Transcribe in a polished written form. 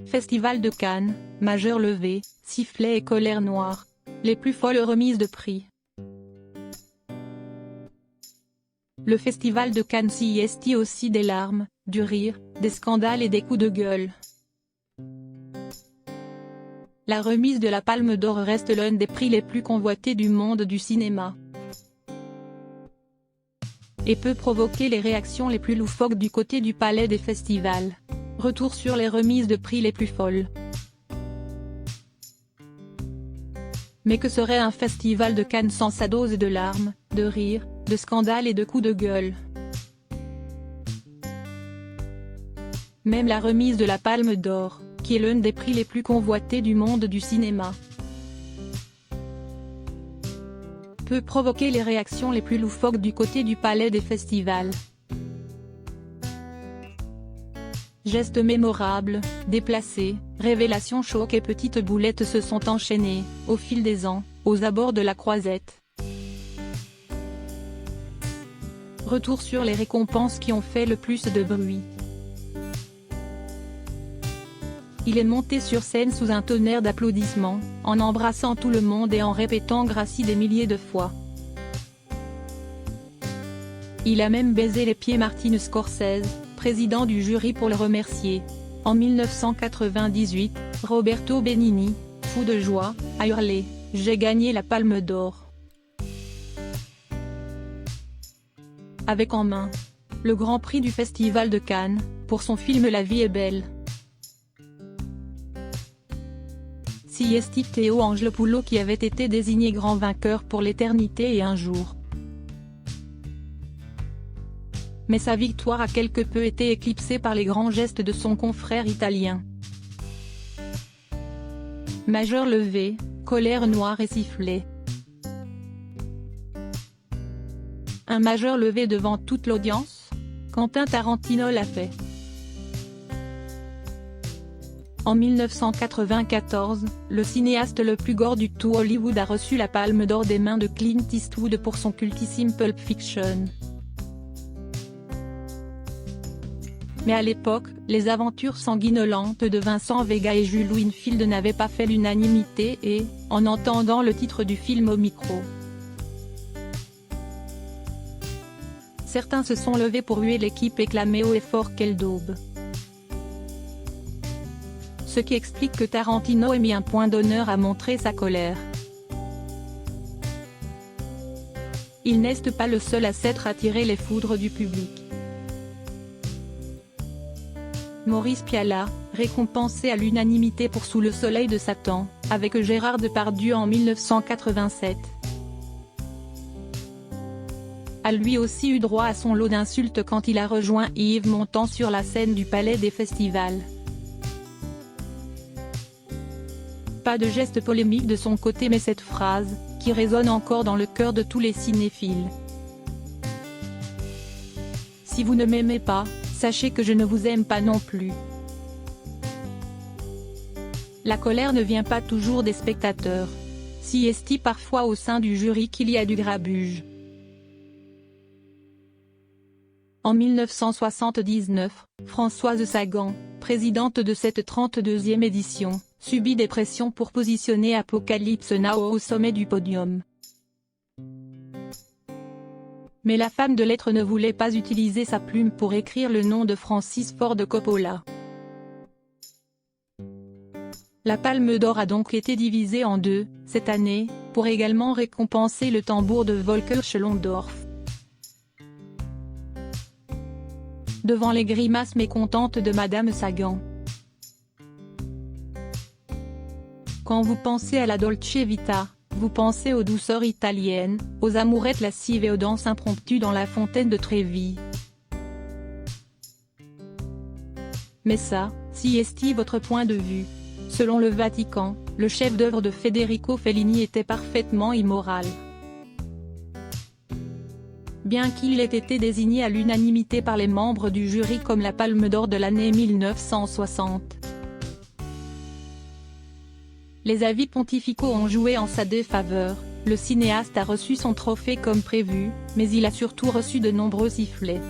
Festival de Cannes, majeur levé, sifflet et colère noire. Les plus folles remises de prix. Le Festival de Cannes CIST aussi des larmes, du rire, des scandales et des coups de gueule. La remise de la Palme d'Or reste l'un des prix les plus convoités du monde du cinéma. Et peut provoquer les réactions les plus loufoques du côté du palais des festivals. Retour sur les remises de prix les plus folles. Mais que serait un festival de Cannes sans sa dose de larmes, de rire, de scandales et de coups de gueule? Même la remise de la Palme d'Or, qui est l'un des prix les plus convoités du monde du cinéma, peut provoquer les réactions les plus loufoques du côté du palais des festivals. Gestes mémorables, déplacés, révélations chocs et petites boulettes se sont enchaînées, au fil des ans, aux abords de la Croisette. Retour sur les récompenses qui ont fait le plus de bruit. Il est monté sur scène sous un tonnerre d'applaudissements, en embrassant tout le monde et en répétant Gracie des milliers de fois. Il a même baisé les pieds Martin Scorsese, président du jury pour le remercier. En 1998, Roberto Benigni, fou de joie, a hurlé « J'ai gagné la Palme d'Or ». Avec en main le Grand Prix du Festival de Cannes, pour son film La vie est belle. CIST Théo Angelopoulos qui avait été désigné grand vainqueur pour l'éternité et un jour. Mais sa victoire a quelque peu été éclipsée par les grands gestes de son confrère italien. Majeur levé, colère noire et sifflet. Un majeur levé devant toute l'audience? Quentin Tarantino l'a fait. En 1994, le cinéaste le plus gore du tout Hollywood a reçu la Palme d'Or des mains de Clint Eastwood pour son cultissime Pulp Fiction. Mais à l'époque, les aventures sanguinolentes de Vincent Vega et Jules Winfield n'avaient pas fait l'unanimité et, en entendant le titre du film au micro, certains se sont levés pour huer l'équipe et clamer haut et fort quelle daube. Ce qui explique que Tarantino ait mis un point d'honneur à montrer sa colère. Il n'est pas le seul à s'être attiré les foudres du public. Maurice Pialat, récompensé à l'unanimité pour Sous le soleil de Satan, avec Gérard Depardieu en 1987, a lui aussi eu droit à son lot d'insultes quand il a rejoint Yves Montand sur la scène du Palais des Festivals. Pas de geste polémique de son côté mais cette phrase, qui résonne encore dans le cœur de tous les cinéphiles. Si vous ne m'aimez pas, sachez que je ne vous aime pas non plus. La colère ne vient pas toujours des spectateurs. CIST parfois au sein du jury qu'il y a du grabuge. En 1979, Françoise Sagan, présidente de cette 32e édition, subit des pressions pour positionner Apocalypse Now au sommet du podium. Mais la femme de lettres ne voulait pas utiliser sa plume pour écrire le nom de Francis Ford Coppola. La Palme d'Or a donc été divisée en deux, cette année, pour également récompenser le tambour de Volker Schlondorf. Devant les grimaces mécontentes de Madame Sagan. Quand vous pensez à la Dolce Vita, vous pensez aux douceurs italiennes, aux amourettes lascives et aux danses impromptues dans la fontaine de Trévi. Mais ça, CIST votre point de vue. Selon le Vatican, le chef-d'œuvre de Federico Fellini était parfaitement immoral. Bien qu'il ait été désigné à l'unanimité par les membres du jury comme la Palme d'Or de l'année 1960. Les avis pontificaux ont joué en sa défaveur, le cinéaste a reçu son trophée comme prévu, mais il a surtout reçu de nombreux sifflets.